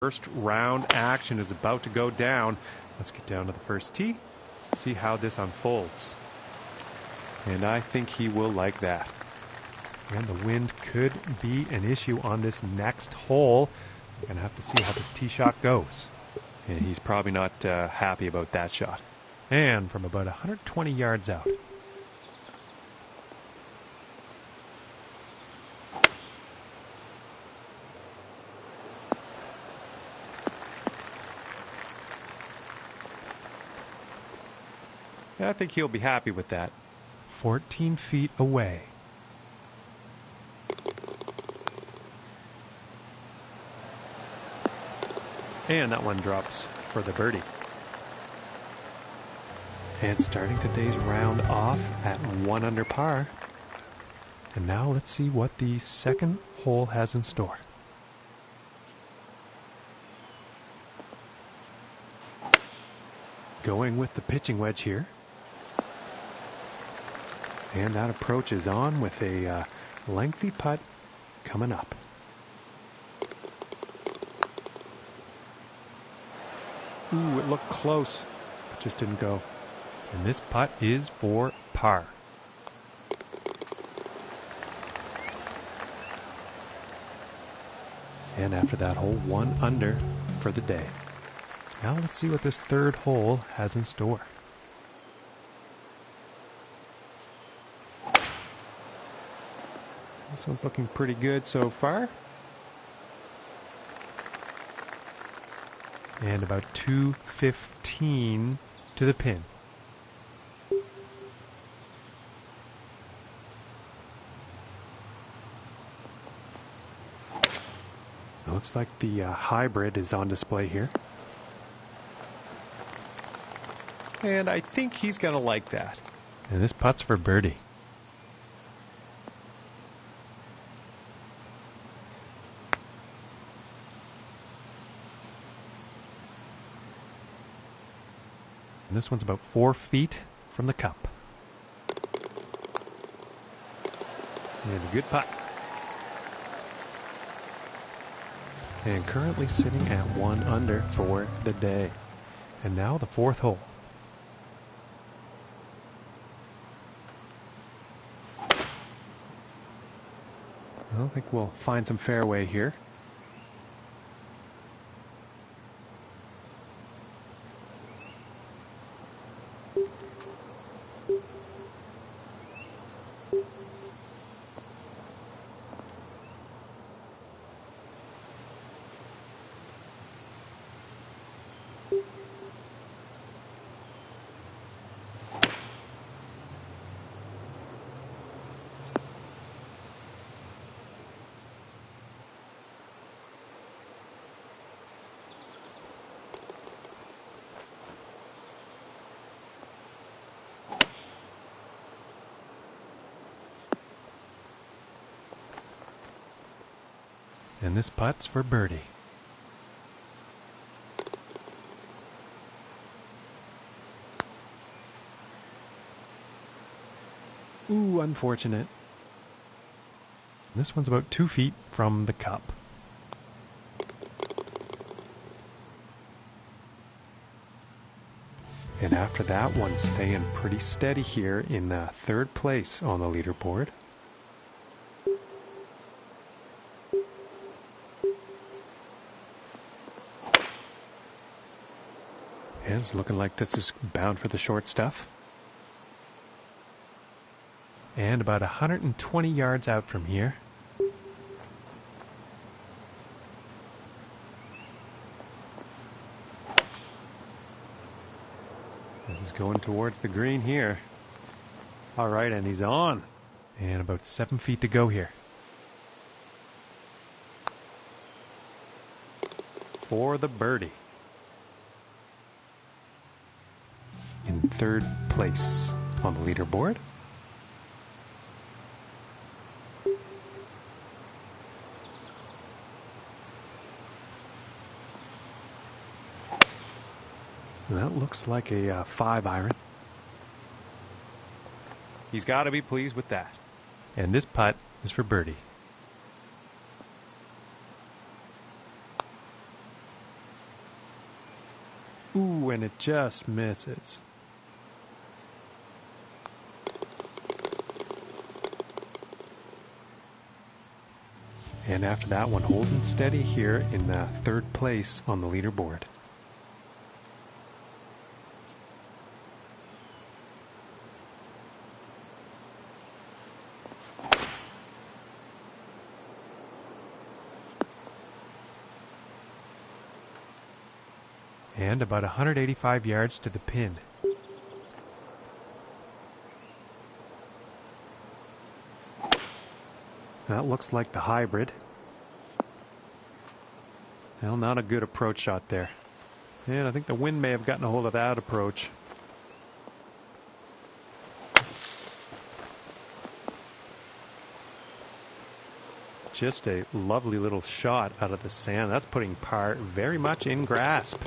First round action is about to go down. Let's get down to the first tee, see how this unfolds. And I think he will like that. And the wind could be an issue on this next hole. We're going to have to see how this tee shot goes. And he's probably not happy about that shot. And from about 120 yards out. I think he'll be happy with that. 14 feet away. And that one drops for the birdie. And starting today's round off at 1 under par. And now let's see what the second hole has in store. Going with the pitching wedge here. And that approach is on with a lengthy putt coming up. Ooh, it looked close, but just didn't go. And this putt is for par. And after that hole, 1 under for the day. Now let's see what this third hole has in store. This one's looking pretty good so far. And about 215 to the pin. It looks like the hybrid is on display here. And I think he's going to like that. And this putt's for birdie. And this one's about 4 feet from the cup. And a good putt. And currently sitting at 1 under for the day. And now the fourth hole. I think we'll find some fairway here. And this putt's for birdie. Ooh, unfortunate. This one's about 2 feet from the cup. And after that one, staying pretty steady here in third place on the leaderboard. And it's looking like this is bound for the short stuff. And about 120 yards out from here. This is going towards the green here. All right, and he's on. And about 7 feet to go here. For the birdie. In third place on the leaderboard. And that looks like a 5-iron. He's got to be pleased with that. And this putt is for birdie. Ooh, and it just misses. And after that one, holding steady here in third place on the leaderboard. And about 185 yards to the pin. That looks like the hybrid. Well, not a good approach shot there. And I think the wind may have gotten a hold of that approach. Just a lovely little shot out of the sand. That's putting par very much in grasp.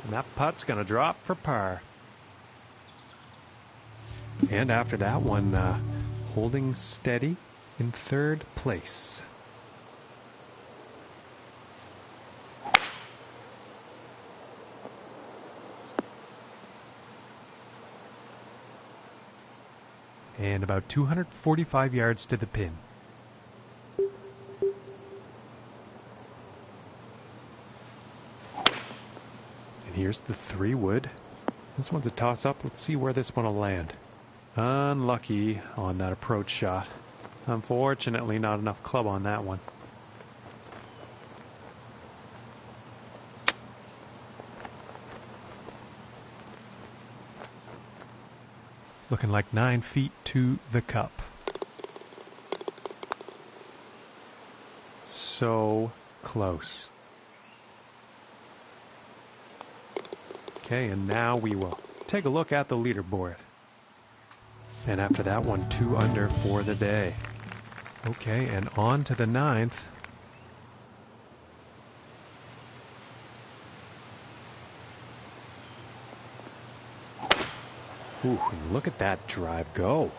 And that putt's going to drop for par. And after that one, holding steady in third place. And about 245 yards to the pin. And here's the 3-wood. This one's a toss-up. Let's see where this one will land. Unlucky on that approach shot. Unfortunately, not enough club on that one. Looking like 9 feet to the cup. So close. Okay, and now we will take a look at the leaderboard. And after that one, 2 under for the day. Okay, and on to the 9th. Ooh, look at that drive go.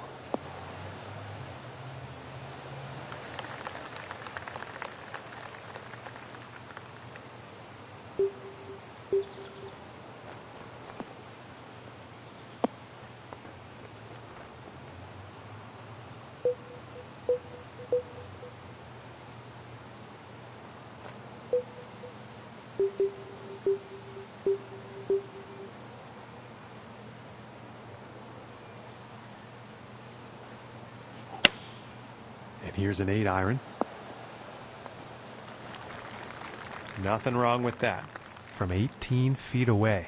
And here's an 8-iron. Nothing wrong with that. From 18 feet away.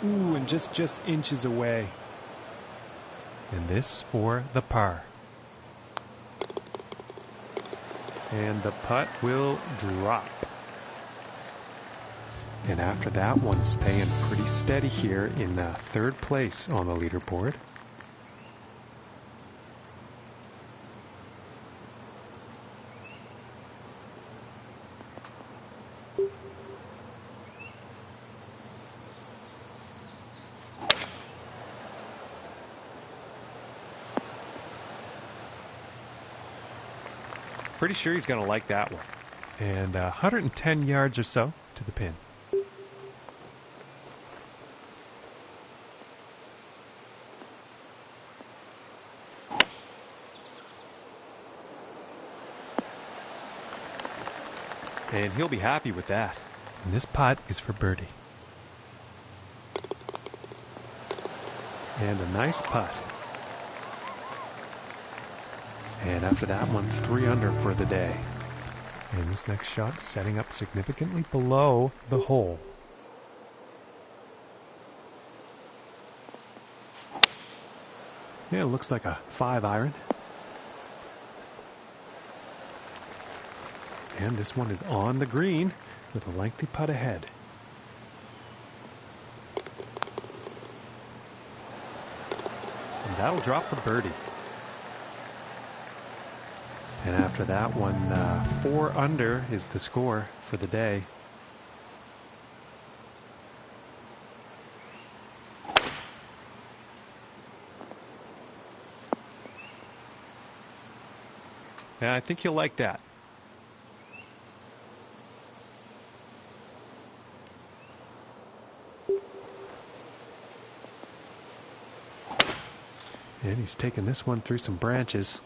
Ooh, and just inches away. And this for the par. And the putt will drop. And after that one, staying pretty steady here in third place on the leaderboard. Pretty sure he's going to like that one. And 110 yards or so to the pin. And he'll be happy with that. And this putt is for birdie. And a nice putt. And after that one, 3 under for the day. And this next shot setting up significantly below the hole. Yeah, it looks like a 5-iron. And this one is on the green with a lengthy putt ahead. And that'll drop for birdie. And after that one, 4 under is the score for the day. Yeah, I think you'll like that. And he's taking this one through some branches.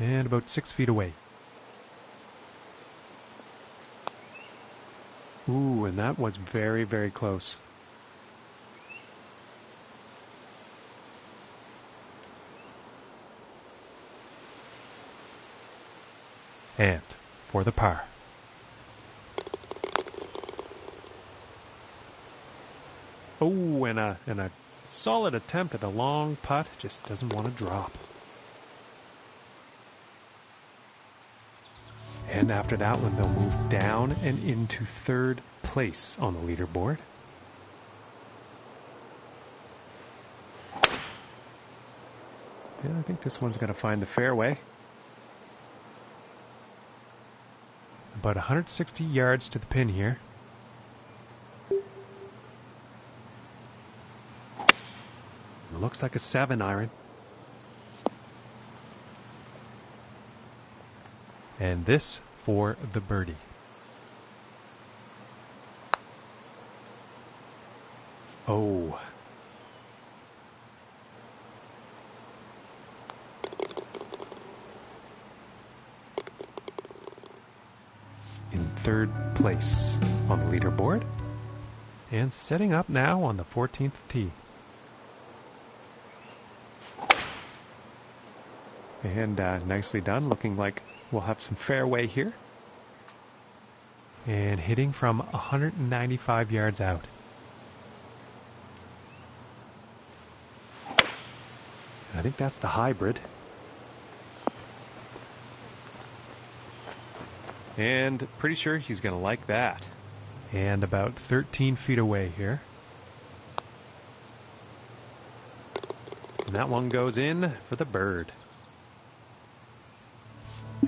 And about 6 feet away. Ooh, and that was very, very close. And for the par. Oh, and a solid attempt at a long putt. Just doesn't want to drop. And after that one, they'll move down and into third place on the leaderboard. And I think this one's going to find the fairway. About 160 yards to the pin here. Looks like a 7-iron. And this for the birdie. Oh. In third place on the leaderboard. And setting up now on the 14th tee. And nicely done, looking like we'll have some fairway here. And hitting from 195 yards out. I think that's the hybrid. And pretty sure he's going to like that. And about 13 feet away here. And that one goes in for the bird.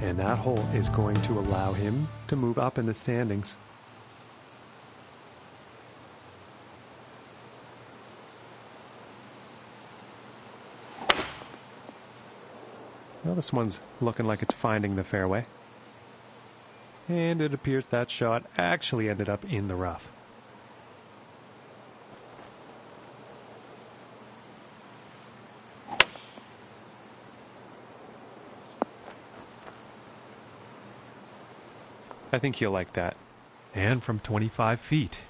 And that hole is going to allow him to move up in the standings. Well, this one's looking like it's finding the fairway. And it appears that shot actually ended up in the rough. I think he'll like that. And from 25 feet.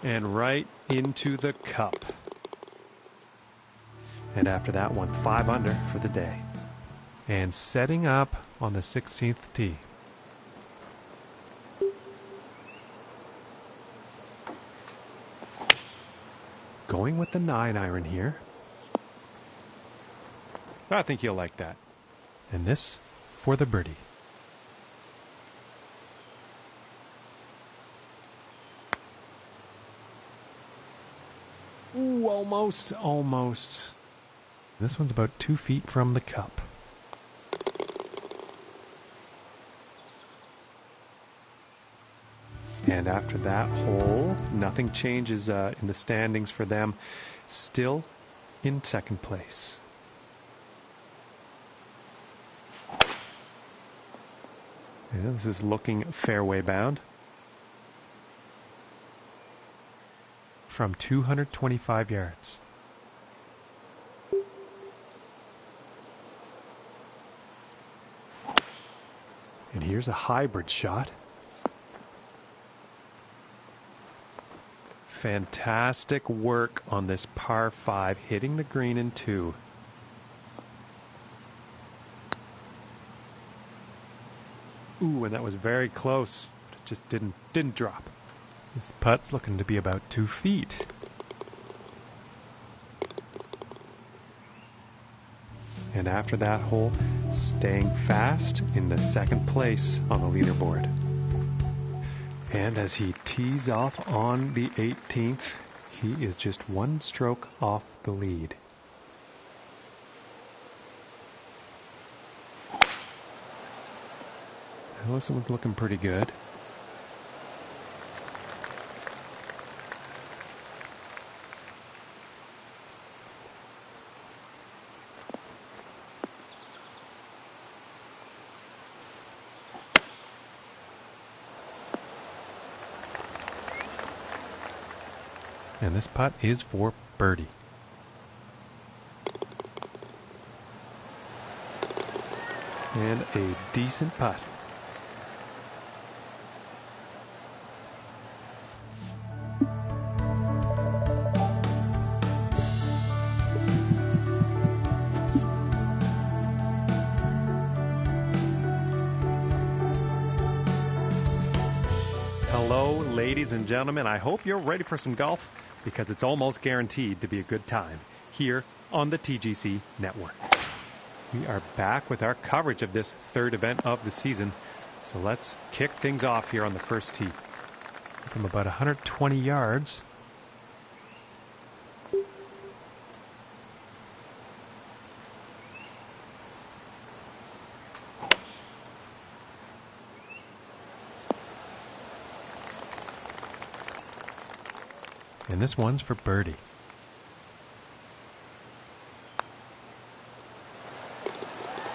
And right into the cup. And after that one, 5 under for the day. And setting up on the 16th tee. Going with the 9-iron here. I think you'll like that. And this for the birdie. Ooh, almost. This one's about 2 feet from the cup. And after that hole, nothing changes in the standings for them. Still in second place. Yeah, this is looking fairway bound. From 225 yards. And here's a hybrid shot. Fantastic work on this par 5, hitting the green in 2. Ooh, and that was very close. It just didn't drop. This putt's looking to be about 2 feet. And after that hole, staying fast in the second place on the leaderboard. And as he tees off on the 18th, he is just 1 stroke off the lead. Well, this one's looking pretty good. And this putt is for birdie. And a decent putt. Hello, ladies and gentlemen. I hope you're ready for some golf, because it's almost guaranteed to be a good time here on the TGC Network. We are back with our coverage of this 3rd event of the season. So let's kick things off here on the first tee. From about 120 yards. And this one's for birdie.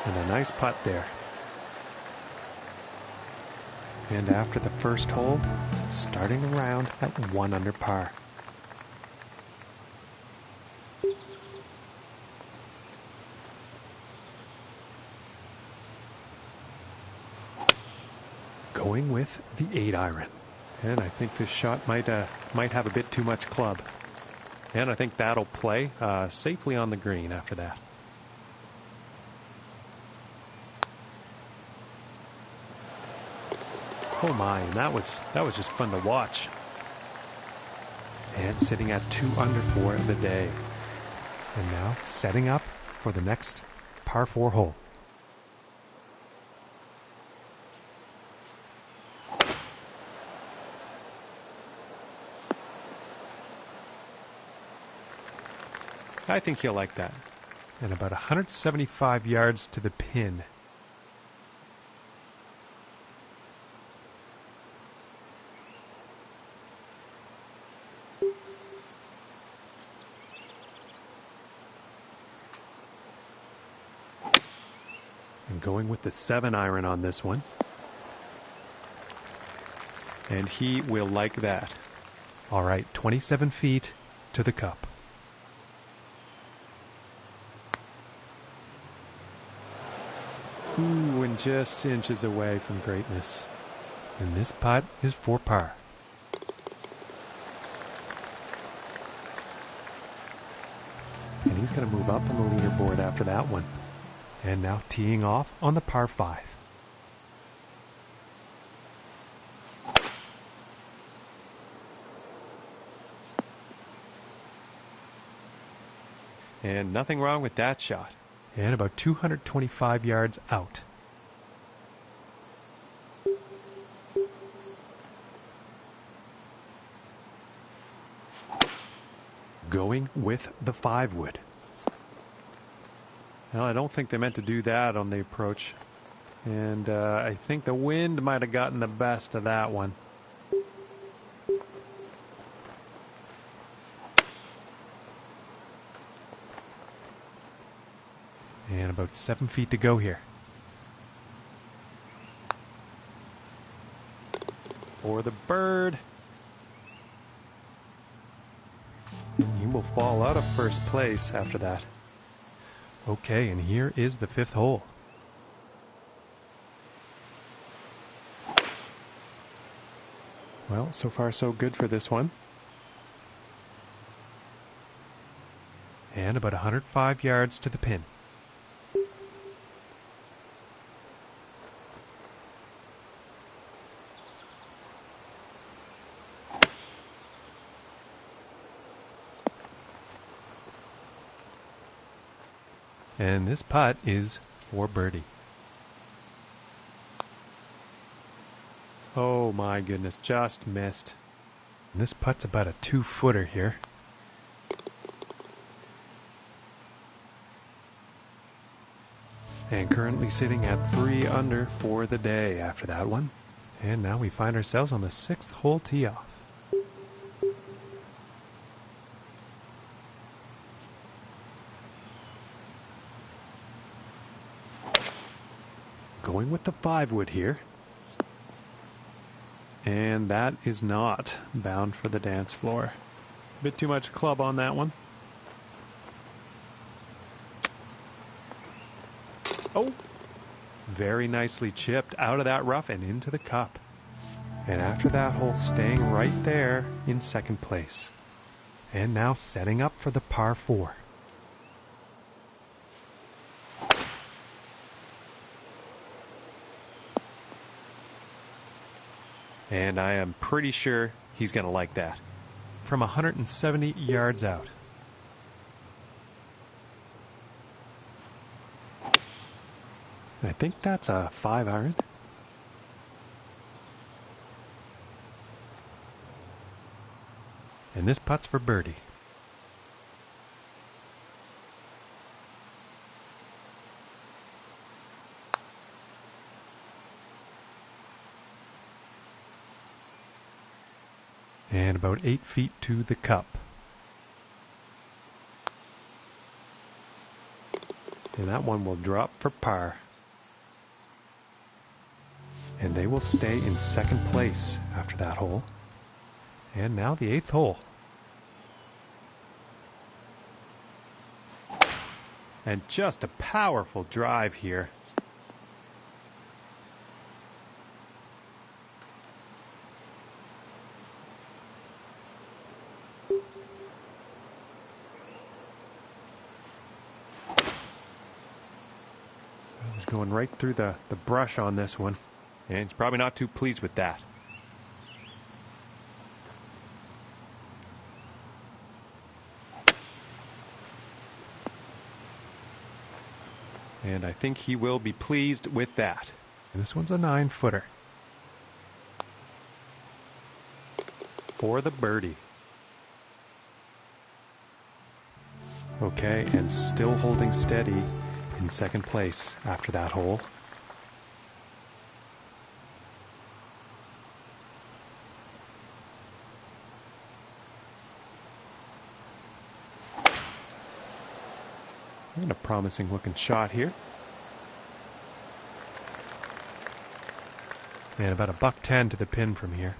And a nice putt there. And after the first hole, starting the round at 1 under par. Going with the 8-iron. And I think this shot might have a bit too much club. And I think that'll play safely on the green after that. Oh my, and that was just fun to watch. And sitting at 2 under for the day. And now setting up for the next par 4 hole. I think he'll like that. And about 175 yards to the pin. And going with the 7-iron on this one. And he will like that. All right, 27 feet to the cup. Ooh, and just inches away from greatness. And this putt is for par. And he's going to move up on the leaderboard after that one. And now teeing off on the par 5. And nothing wrong with that shot. And about 225 yards out. Going with the 5-wood. Well, I don't think they meant to do that on the approach. And I think the wind might have gotten the best of that one. And about 7 feet to go here. for the bird. He will fall out of first place after that. Okay, and here is the fifth hole. Well, so far so good for this one. And about 105 yards to the pin. And this putt is for birdie. Oh my goodness, just missed. And this putt's about a 2-footer here. And currently sitting at 3 under for the day after that one. And now we find ourselves on the 6th hole tee off. Going with the 5-wood here. And that is not bound for the dance floor. A bit too much club on that one. Oh! Very nicely chipped out of that rough and into the cup. And after that hole, staying right there in second place. And now setting up for the par 4. And I am pretty sure he's going to like that. From 170 yards out. I think that's a 5-iron. And this putt's for birdie. And about 8 feet to the cup. And that one will drop for par. And they will stay in second place after that hole. And now the 8th hole. And just a powerful drive here. He's going right through the brush on this one. And he's probably not too pleased with that. And I think he will be pleased with that. And this one's a 9-footer. For the birdie. Okay, and still holding steady in second place after that hole. And a promising looking shot here. And about a $110 to the pin from here.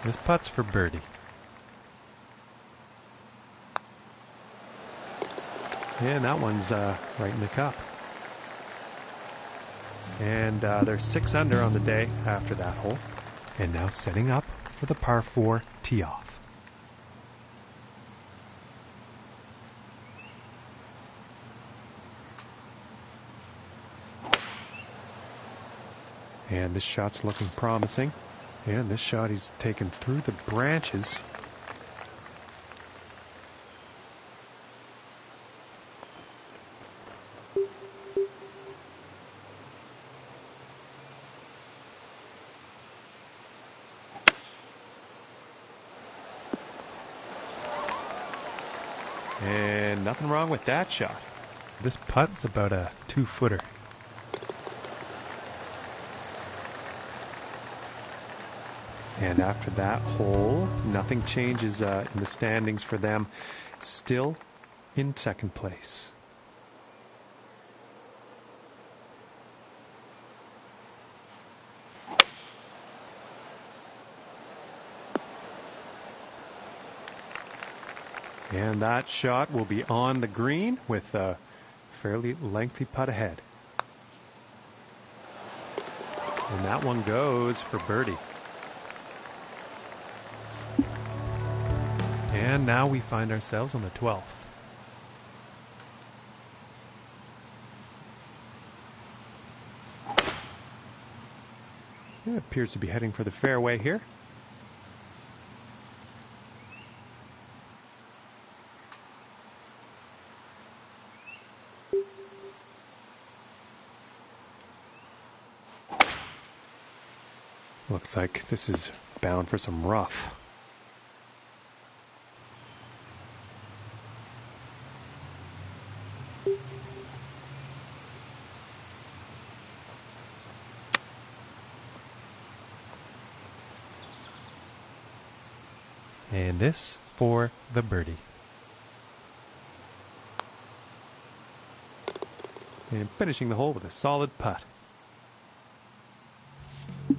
This putt's for birdie. And that one's right in the cup. And they're 6 under on the day after that hole. And now setting up for the par 4 tee off. And this shot's looking promising. And this shot he's taken through the branches. And nothing wrong with that shot. This putt's about a 2-footer. And after that hole, nothing changes in the standings for them. Still in second place. And that shot will be on the green with a fairly lengthy putt ahead. And that one goes for birdie. And now we find ourselves on the 12th. It appears to be heading for the fairway here. Looks like this is bound for some rough. And this for the birdie. And finishing the hole with a solid putt.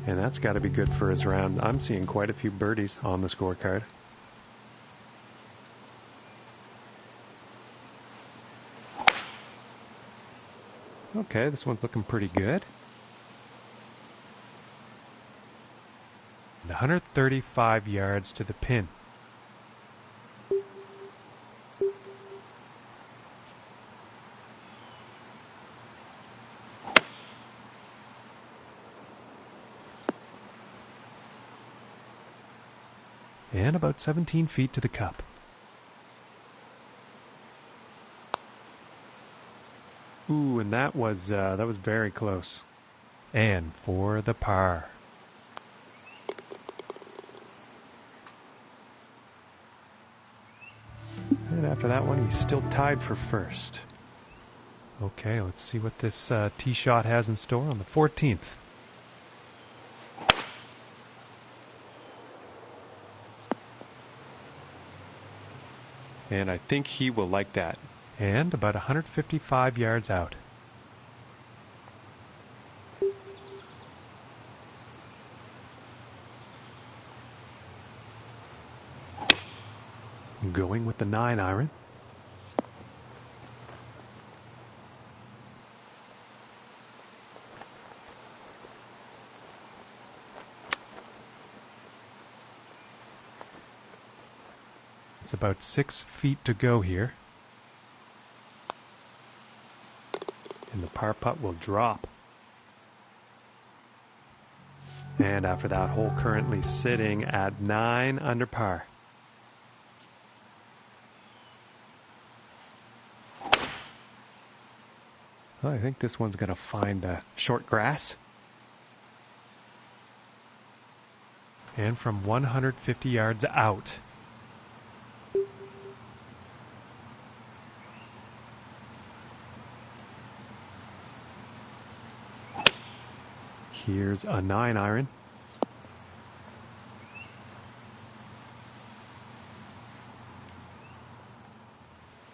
And that's got to be good for his round. I'm seeing quite a few birdies on the scorecard. Okay, this one's looking pretty good. 135 yards to the pin. And about 17 feet to the cup. Ooh, and that was very close. And for the par. And after that one, he's still tied for first. Okay, let's see what this tee shot has in store on the 14th. And I think he will like that. And about 155 yards out. Going with the 9-iron. It's about 6 feet to go here. And the par putt will drop. And after that hole, currently sitting at 9 under par. Well, I think this one's going to find the short grass. And from 150 yards out. Here's a 9-iron.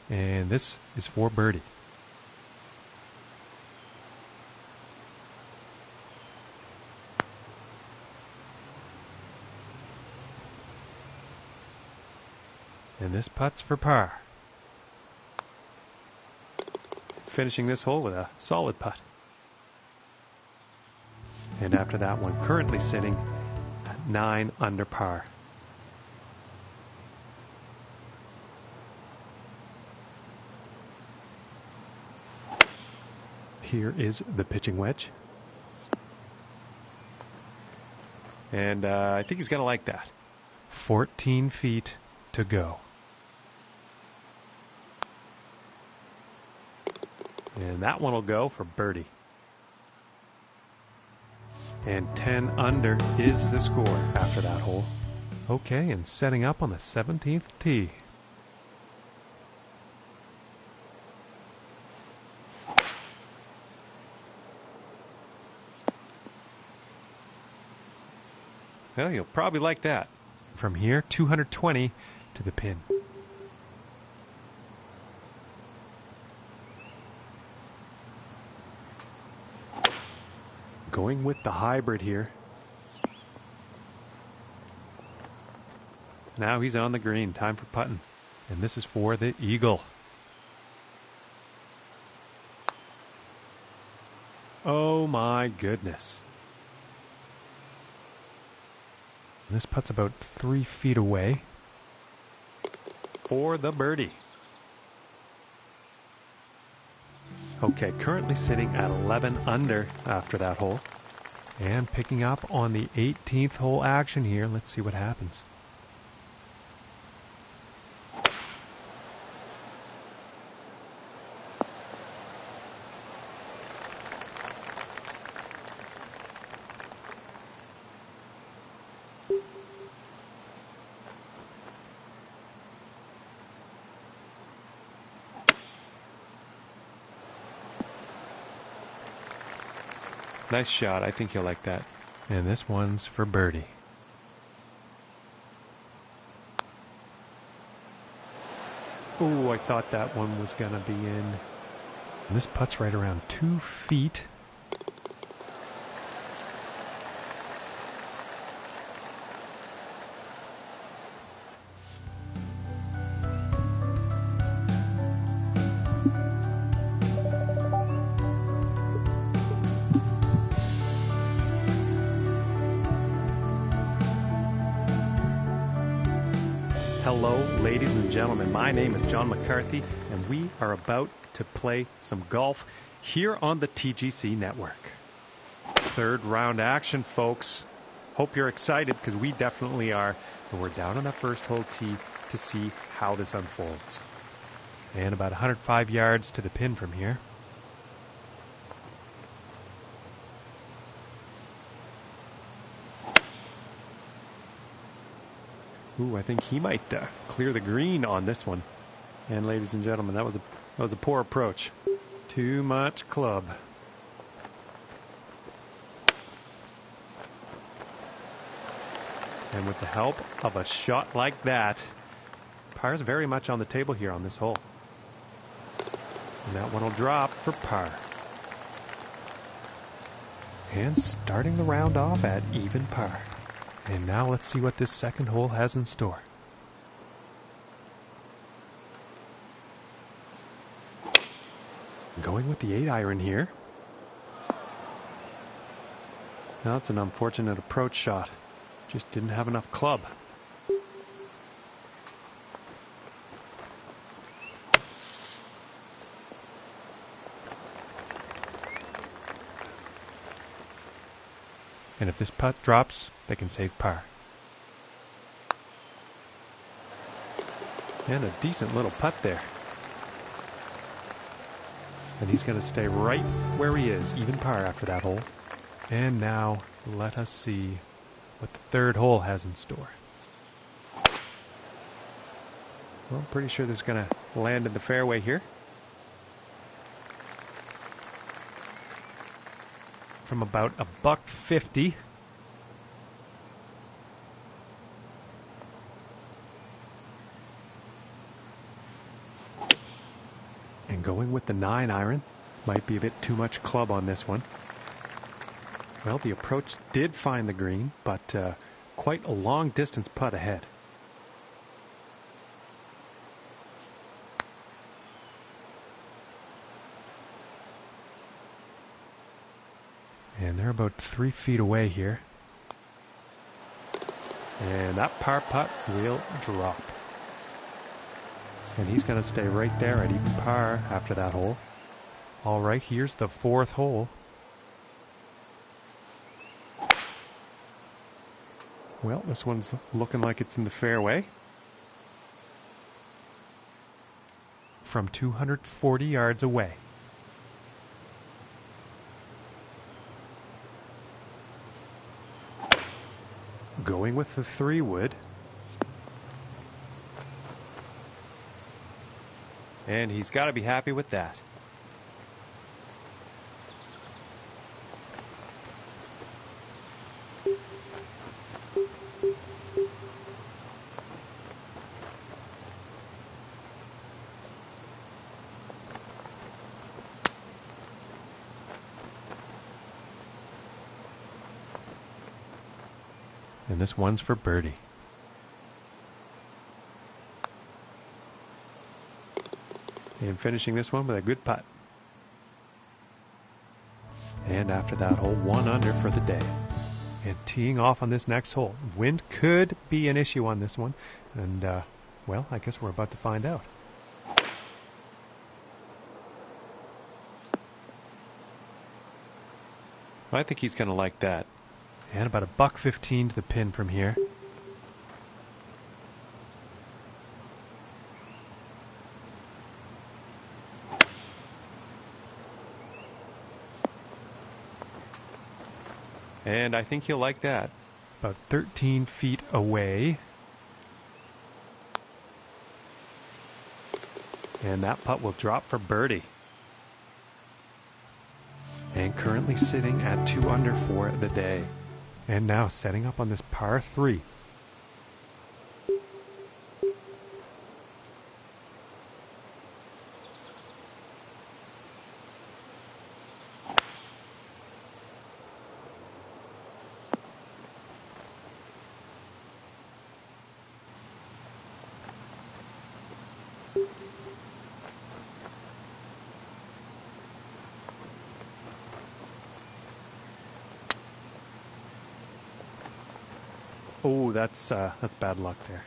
And this is for birdie. And this putt's for par. Finishing this hole with a solid putt. And after that one, currently sitting at 9 under par. Here is the pitching wedge. And I think he's going to like that. 14 feet to go. And that one will go for birdie. And 10 under is the score after that hole. Okay, and setting up on the 17th tee. Well, you'll probably like that. From here, 220 to the pin. Going with the hybrid here. Now he's on the green. Time for putting. And this is for the eagle. Oh my goodness. This putt's about 3 feet away for the birdie. Okay, currently sitting at 11 under after that hole. And picking up on the 18th hole action here. Let's see what happens. Nice shot. I think you'll like that. And this one's for birdie. Oh, I thought that one was going to be in. And this putt's right around 2 feet. Hello, ladies and gentlemen. My name is John McCarthy, and we are about to play some golf here on the TGC network. Third round action, folks. Hope you're excited, because we definitely are. And we're down on that first hole tee to see how this unfolds. And about 105 yards to the pin from here. Ooh, I think he might clear the green on this one. And ladies and gentlemen, that was a poor approach. Too much club. And with the help of a shot like that, par's very much on the table here on this hole. And that one will drop for par. And starting the round off at even par. And now let's see what this second hole has in store. Going with the 8-iron here. Now it's an unfortunate approach shot. Just didn't have enough club. And if this putt drops, they can save par. And a decent little putt there. And he's going to stay right where he is, even par after that hole. And now let us see what the third hole has in store. Well, I'm pretty sure this is going to land in the fairway here. From about $150. And going with the 9-iron. Might be a bit too much club on this one. Well, the approach did find the green, but quite a long distance putt ahead. And they're about 3 feet away here. And that par putt will drop. And he's going to stay right there at even par after that hole. All right, here's the fourth hole. Well, this one's looking like it's in the fairway. From 240 yards away. Going with the 3-wood. And he's got to be happy with that. And this one's for birdie. And finishing this one with a good putt. And after that hole, 1 under for the day. And teeing off on this next hole. Wind could be an issue on this one. And, well, I guess we're about to find out. I think he's going to like that. And about $1.15 to the pin from here. And I think he'll like that. About 13 feet away. And that putt will drop for birdie. And currently sitting at 2 under for the day. And now setting up on this par 3. Oh, that's bad luck there.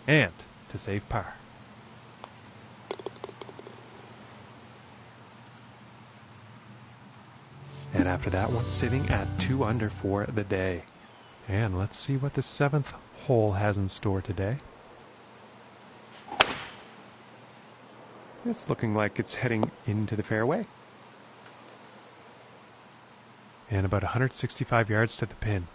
And to save par. And after that one, sitting at 2 under for the day. And let's see what the 7th hole has in store today. It's looking like it's heading into the fairway. And about 165 yards to the pin.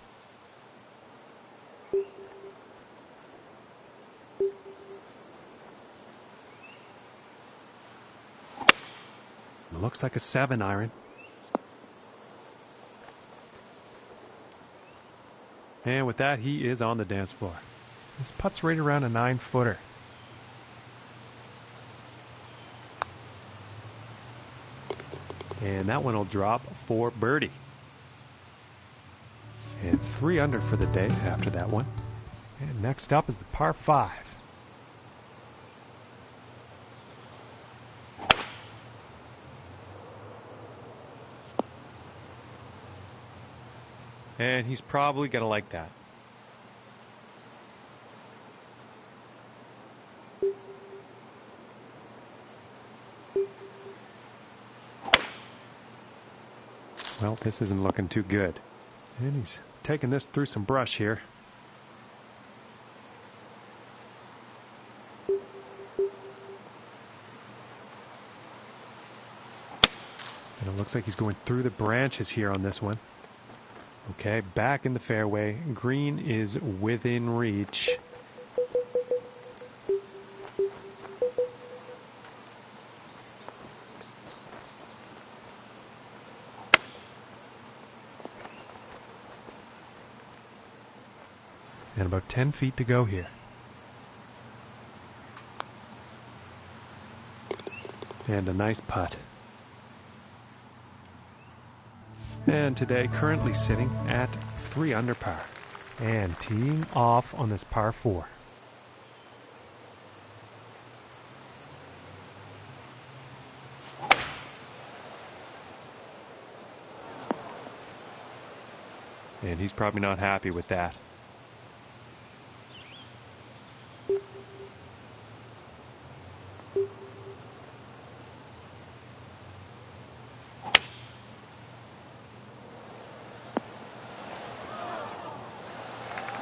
It looks like a 7 iron. And with that, he is on the dance floor. This putt's right around a 9-footer. And that one will drop for birdie. And 3 under for the day after that one. And next up is the par 5. And he's probably going to like that. Well, this isn't looking too good. And he's taking this through some brush here. And it looks like he's going through the branches here on this one. Okay, back in the fairway. Green is within reach. And about 10 feet to go here. And a nice putt. And today currently sitting at 3 under par. And teeing off on this par 4. And he's probably not happy with that.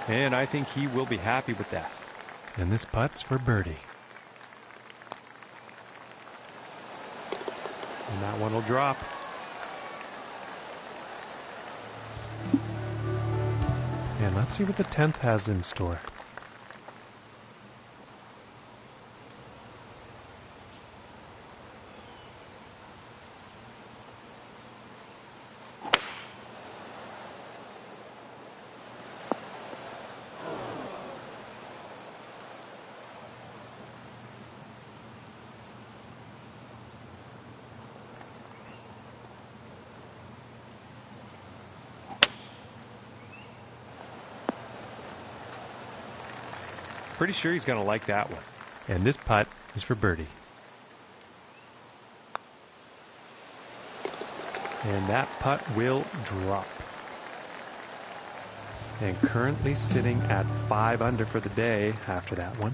And I think he will be happy with that. And this putt's for birdie. And that one will drop. And let's see what the 10th has in store. Pretty sure he's going to like that one. And this putt is for birdie. And that putt will drop. And currently sitting at 5 under for the day after that one.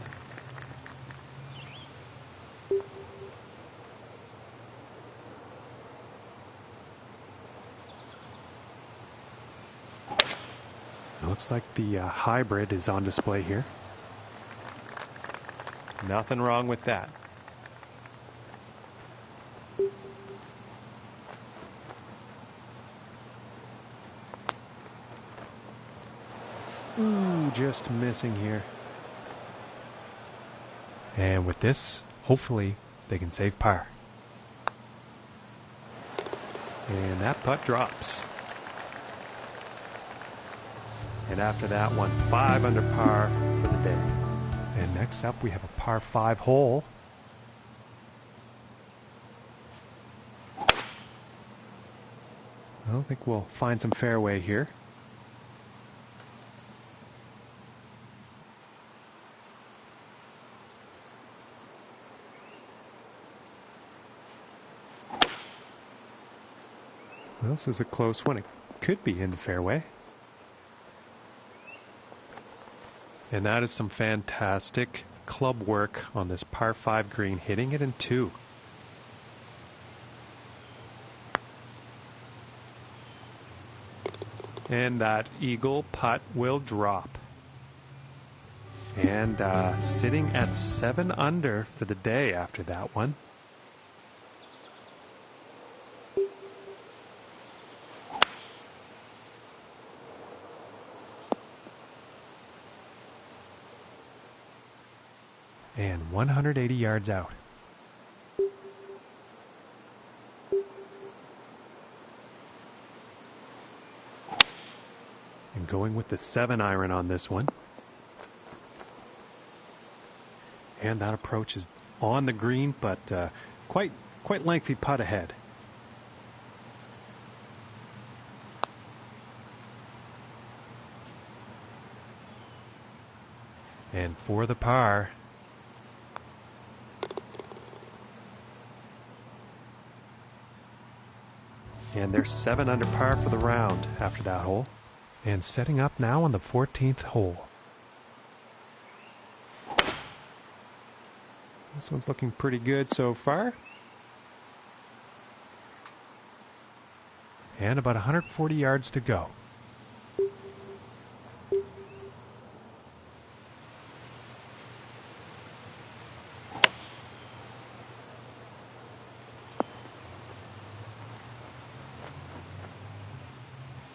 Looks like the hybrid is on display here. Nothing wrong with that. Ooh, just missing here. And with this, hopefully they can save par. And that putt drops. And after that one, 5 under par for the day. And next up we have a par 5 hole. I don't think we'll find some fairway here. Well, this is a close one. It could be in the fairway. And that is some fantastic club work on this par 5 green, hitting it in 2. And that eagle putt will drop. And sitting at 7 under for the day after that one. And 180 yards out. And going with the 7 iron on this one. And that approach is on the green, but quite lengthy putt ahead. And for the par. And they're 7 under par for the round after that hole. And setting up now on the 14th hole. This one's looking pretty good so far. And about 140 yards to go.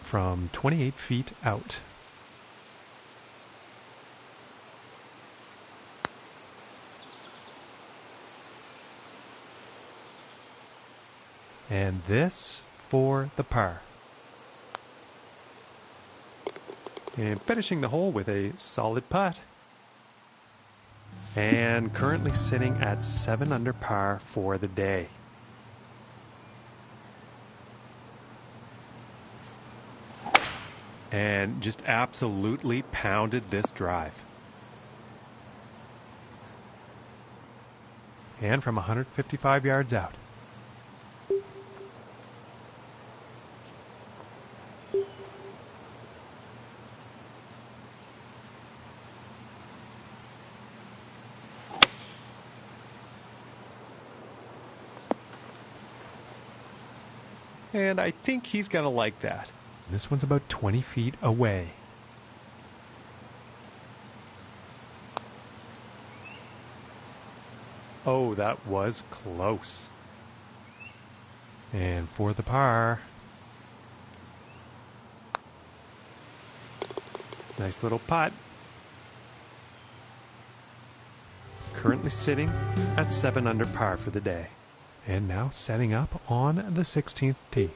From 28 feet out. And this for the par. And finishing the hole with a solid putt. And currently sitting at 7 under par for the day. And just absolutely pounded this drive. And from 155 yards out. And I think he's going to like that. This one's about 20 feet away. Oh, that was close. And for the par. Nice little putt. Currently sitting at 7 under par for the day. And now setting up on the 16th tee.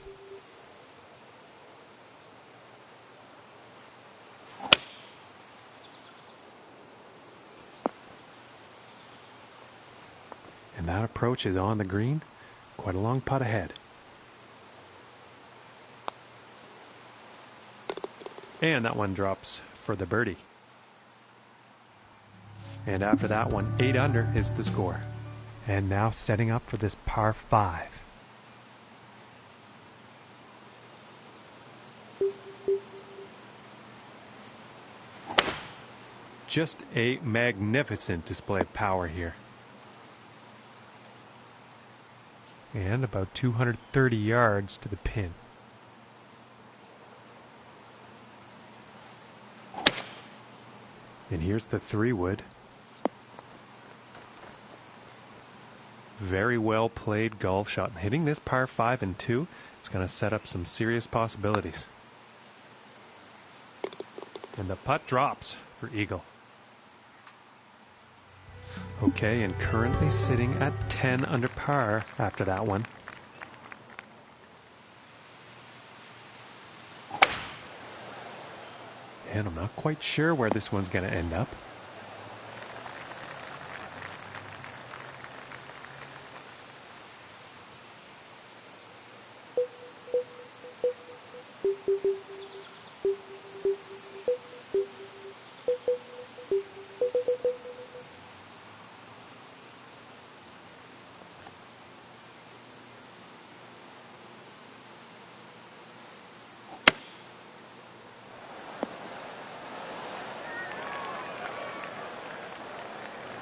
And that approach is on the green. Quite a long putt ahead. And that one drops for the birdie. And after that one, 8 under is the score. And now setting up for this par 5. Just a magnificent display of power here. And about 230 yards to the pin. And here's the 3-wood. Very well played golf shot. Hitting this par 5 and 2, it's going to set up some serious possibilities. And the putt drops for eagle. Okay, and currently sitting at 10 under par after that one. And I'm not quite sure where this one's going to end up.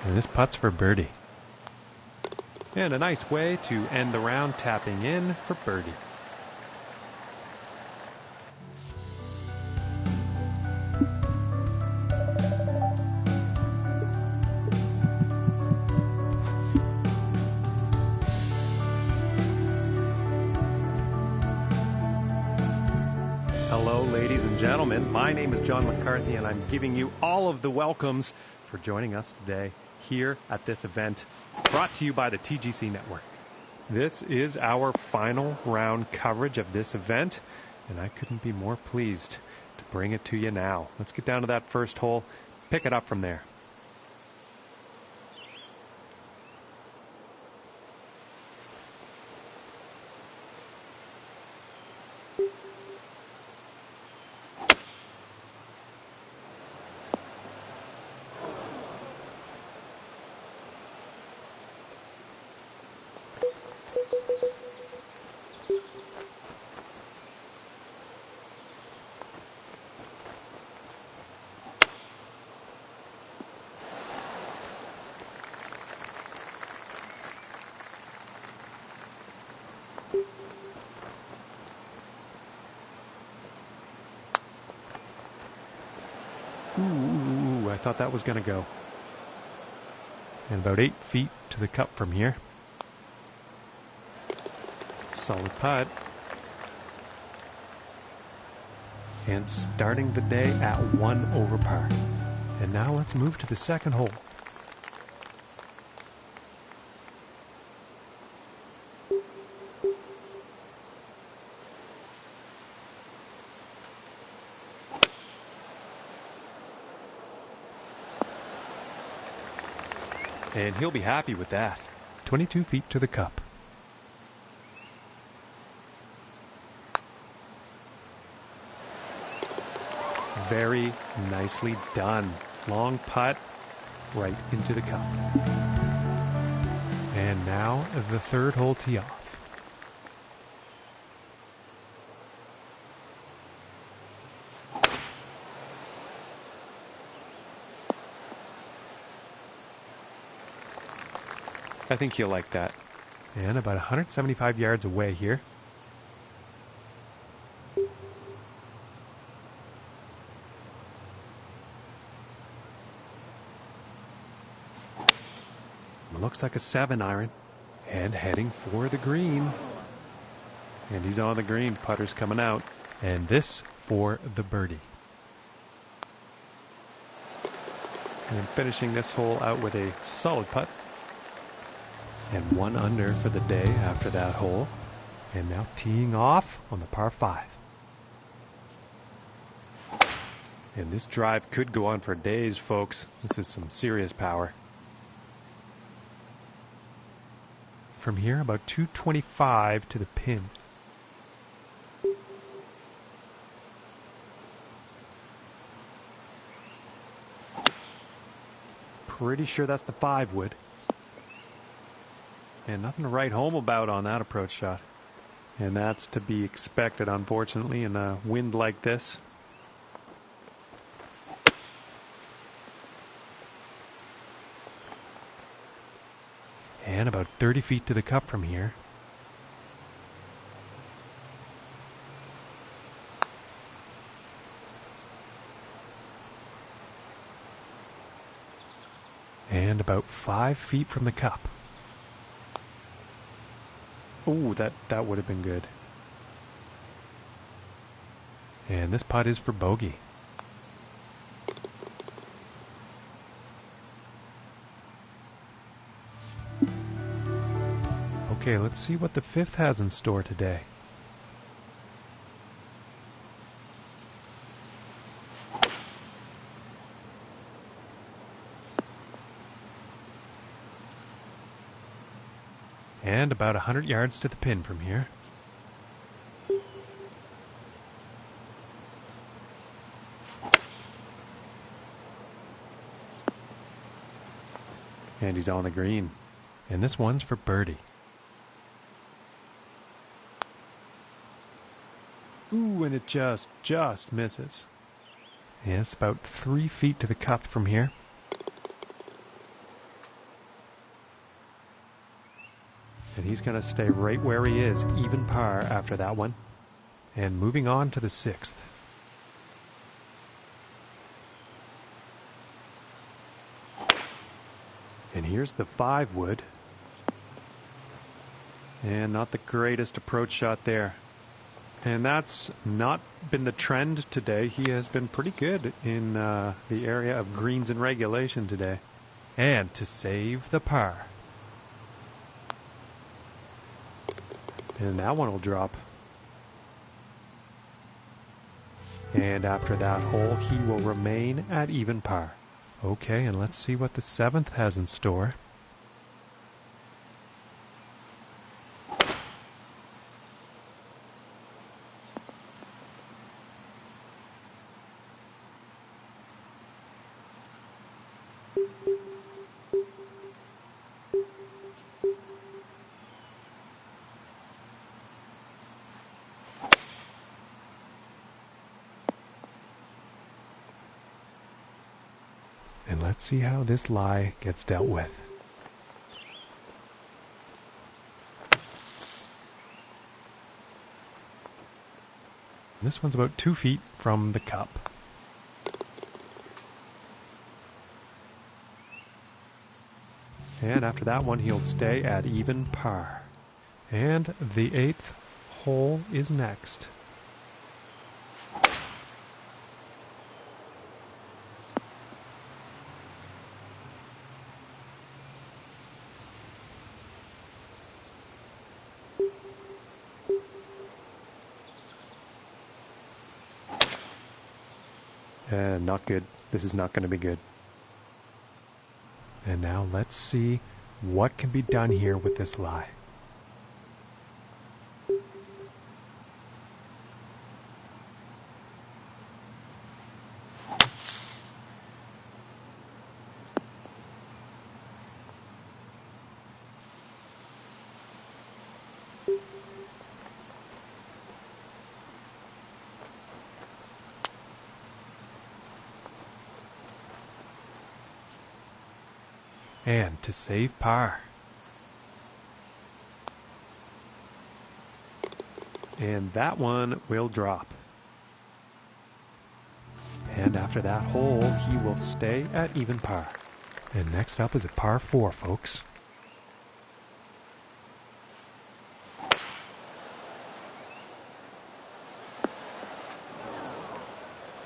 And this putt's for birdie. And a nice way to end the round, tapping in for birdie. Hello, ladies and gentlemen. My name is John McCarthy, and I'm giving you all of the welcomes for joining us today here at this event, brought to you by the TGC Network. This is our final round coverage of this event, and I couldn't be more pleased to bring it to you now. Let's get down to that first hole, pick it up from there. Ooh, I thought that was going to go. And about 8 feet to the cup from here. Solid putt. And starting the day at 1 over par. And now let's move to the second hole. And he'll be happy with that. 22 feet to the cup. Very nicely done. Long putt right into the cup. And now the third hole tee off. I think he'll like that. And about 175 yards away here. Looks like a 7-iron. And heading for the green. And he's on the green. Putter's coming out. And this for the birdie. And finishing this hole out with a solid putt. And 1 under for the day after that hole. And now teeing off on the par 5. And this drive could go on for days, folks. This is some serious power. From here, about 225 to the pin. Pretty sure that's the 5 wood. And nothing to write home about on that approach shot. And that's to be expected, unfortunately, in a wind like this. And about 30 feet to the cup from here. And about 5 feet from the cup. Ooh, that would have been good. And this putt is for bogey. Okay, let's see what the 5th has in store today. And about 100 yards to the pin from here. And he's on the green. And this one's for birdie. Ooh, and it just misses. Yeah, it's about 3 feet to the cup from here. And he's going to stay right where he is, even par after that one. And moving on to the 6th. And here's the 5 wood. And not the greatest approach shot there. And that's not been the trend today. He has been pretty good in the area of greens and regulation today. And to save the par. And that one will drop. And after that hole, he will remain at even par. Okay, and let's see what the 7th has in store. And let's see how this lie gets dealt with. This one's about 2 feet from the cup. And after that one, he'll stay at even par. And the 8th hole is next. Not good. This is not going to be good. And now let's see what can be done here with this lie. And to save par. And that one will drop. And after that hole, he will stay at even par. And next up is a par 4, folks.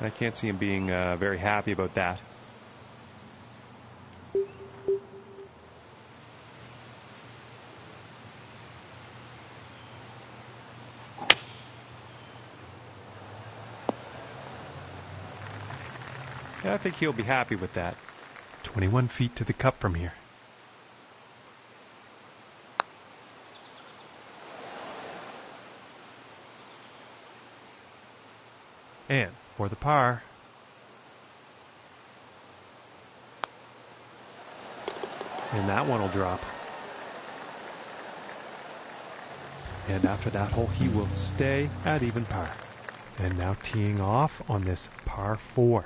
I can't see him being very happy about that. I think he'll be happy with that. 21 feet to the cup from here. And for the par. And that one will drop. And after that hole, he will stay at even par. And now teeing off on this par 4.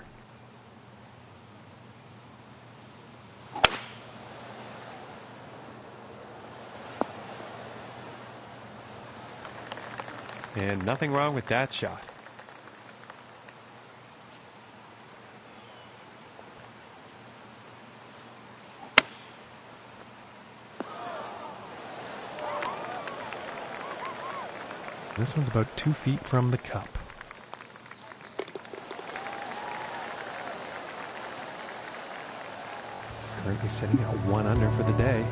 And nothing wrong with that shot. This one's about 2 feet from the cup. Currently sitting at 1 under for the day.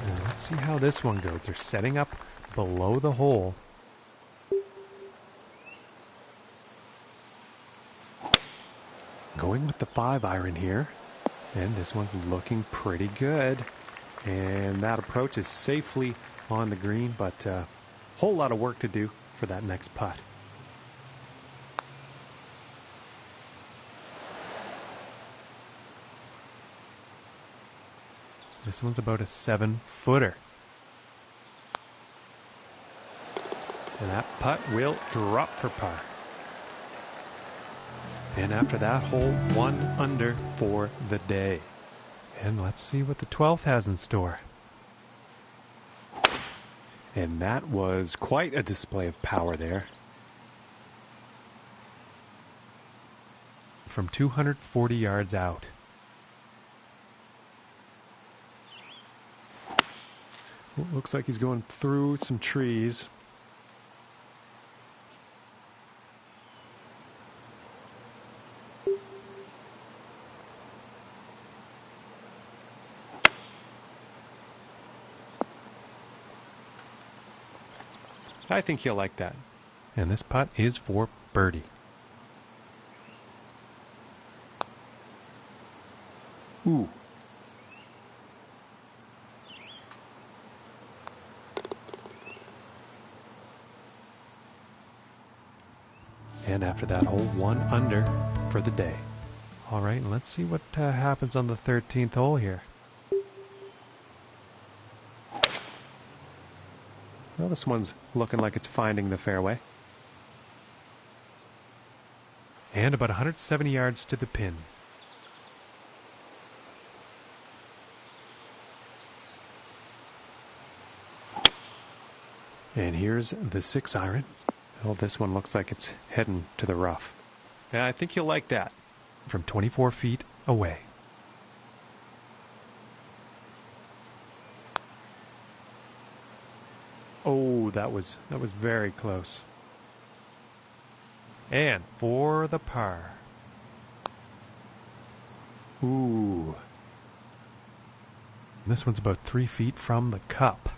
And let's see how this one goes. They're setting up below the hole. Going with the 5 iron here. And this one's looking pretty good. And that approach is safely on the green, but a whole lot of work to do for that next putt. This one's about a 7-footer. And that putt will drop for par. And after that hole, 1 under for the day. And let's see what the 12th has in store. And that was quite a display of power there. From 240 yards out. Well, looks like he's going through some trees. I think he'll like that. And this putt is for birdie. Ooh. And after that hole, 1 under for the day. All right, and let's see what happens on the 13th hole here. Well, this one's looking like it's finding the fairway. And about 170 yards to the pin. And here's the 6 iron. Well, this one looks like it's heading to the rough. And I think you'll like that. From 24 feet away. Oh, that was very close. And for the par. Ooh. This one's about 3 feet from the cup.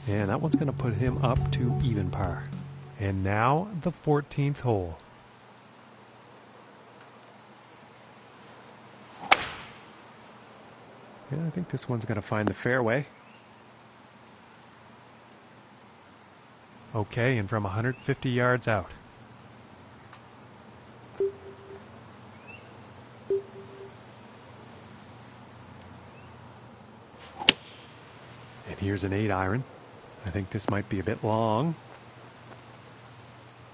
And that one's going to put him up to even par. And now the 14th hole. Yeah, I think this one's going to find the fairway. Okay, and from 150 yards out. And here's an 8 iron. I think this might be a bit long.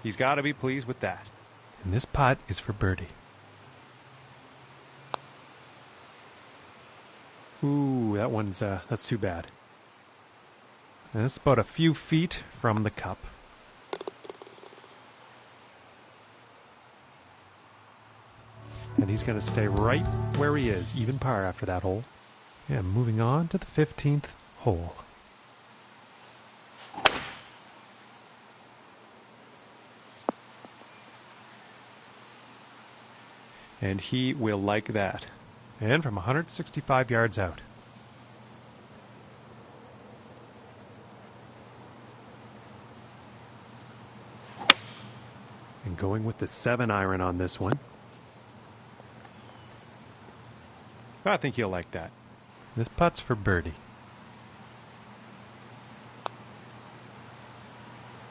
He's got to be pleased with that. And this putt is for birdie. Ooh, that one's that's too bad. And it's about a few feet from the cup. And he's going to stay right where he is, even par after that hole. And moving on to the 15th hole. And he will like that. And from 165 yards out. And going with the 7 iron on this one. I think you'll like that. This putt's for birdie.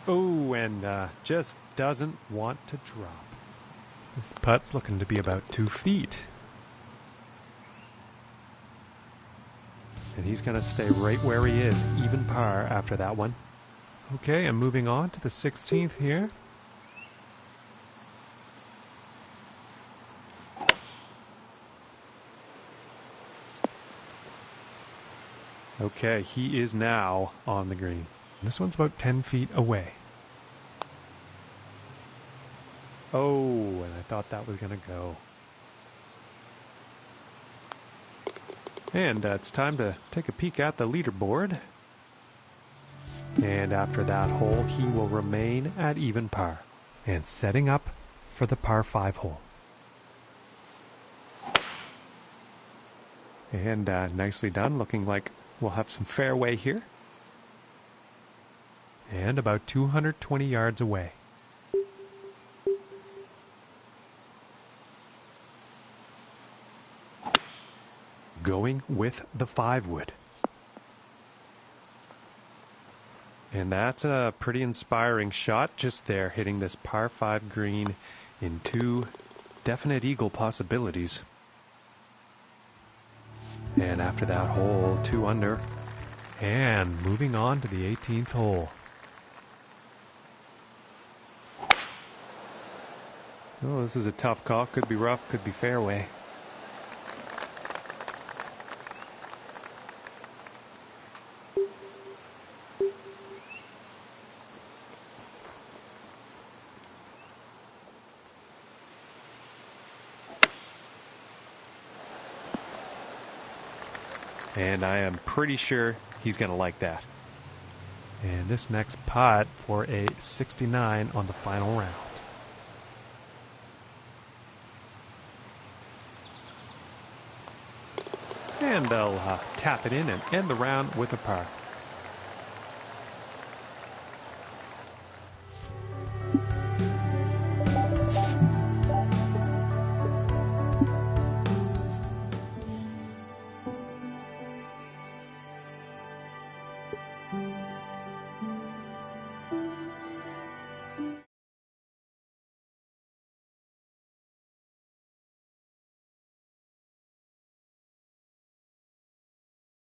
Oh, and just doesn't want to drop. This putt's looking to be about 2 feet. And he's going to stay right where he is, even par after that one. Okay, I'm moving on to the 16th here. Okay, he is now on the green. This one's about 10 feet away. Oh, and I thought that was going to go. And it's time to take a peek at the leaderboard. And after that hole, he will remain at even par. And setting up for the par 5 hole. And nicely done, looking like we'll have some fairway here. And about 220 yards away. Going with the 5-wood. And that's a pretty inspiring shot just there, hitting this par 5 green in 2 definite eagle possibilities. And after that hole, 2 under. And moving on to the 18th hole. Oh, this is a tough call. Could be rough, could be fairway. And I am pretty sure he's going to like that. And this next putt for a 69 on the final round. And they'll tap it in and end the round with a par.